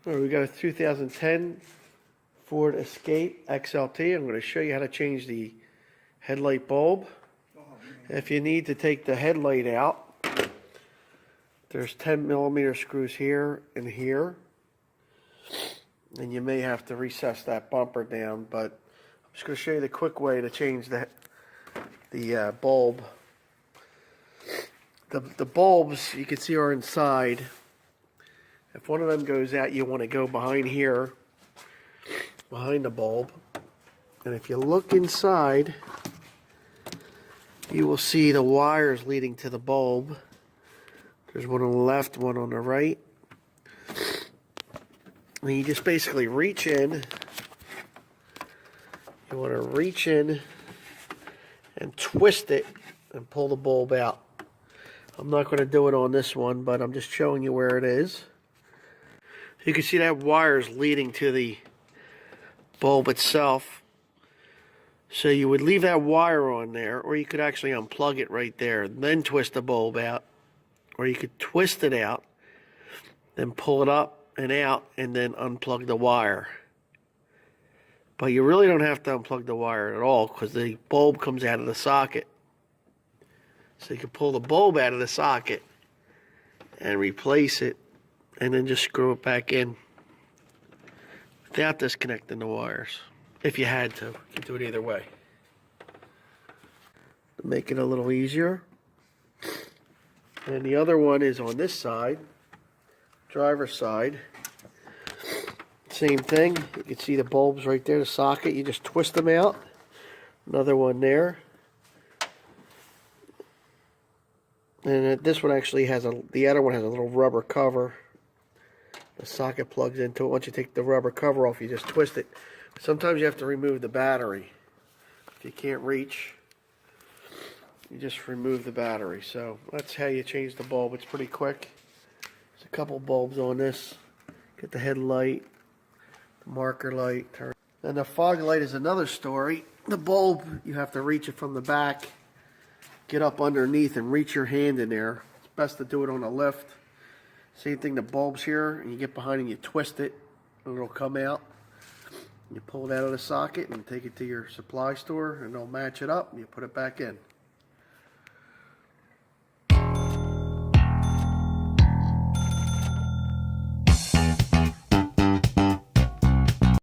All right, we got a 2010 Ford Escape XLT. I'm going to show you how to change the headlight bulb. If you need to take the headlight out, there's 10mm screws here and here. And you may have to recess that bumper down, but I'm just going to show you the quick way to change the bulb. The bulbs, you can see, are inside. If one of them goes out, you want to go behind here, behind the bulb. And if you look inside, you will see the wires leading to the bulb. There's one on the left, one on the right. And you just basically reach in. You want to reach in and twist it and pull the bulb out. I'm not going to do it on this one, but I'm just showing you where it is. You can see that wire's leading to the bulb itself. So you would leave that wire on there, or you could actually unplug it right there, then twist the bulb out. Or you could twist it out, then pull it up and out, and then unplug the wire. But you really don't have to unplug the wire at all, because the bulb comes out of the socket. So you can pull the bulb out of the socket and replace it, and then just screw it back in without disconnecting the wires. If you had to, you can do it either way. To make it a little easier. And the other one is on this side, driver's side. Same thing. You can see the bulbs right there, the socket. You just twist them out. Another one there. And this one actually has the other one has a little rubber cover. The socket plugs into it. Once you take the rubber cover off, you just twist it. Sometimes you have to remove the battery. If you can't reach, you just remove the battery. So that's how you change the bulb. It's pretty quick. There's a couple bulbs on this. Get the headlight, the marker light, turn. And the fog light is another story. The bulb, you have to reach it from the back. Get up underneath and reach your hand in there. It's best to do it on a lift. Same thing, the bulb's here, and you get behind and you twist it, and it'll come out. You pull it out of the socket and take it to your supply store, and they'll match it up, and you put it back in.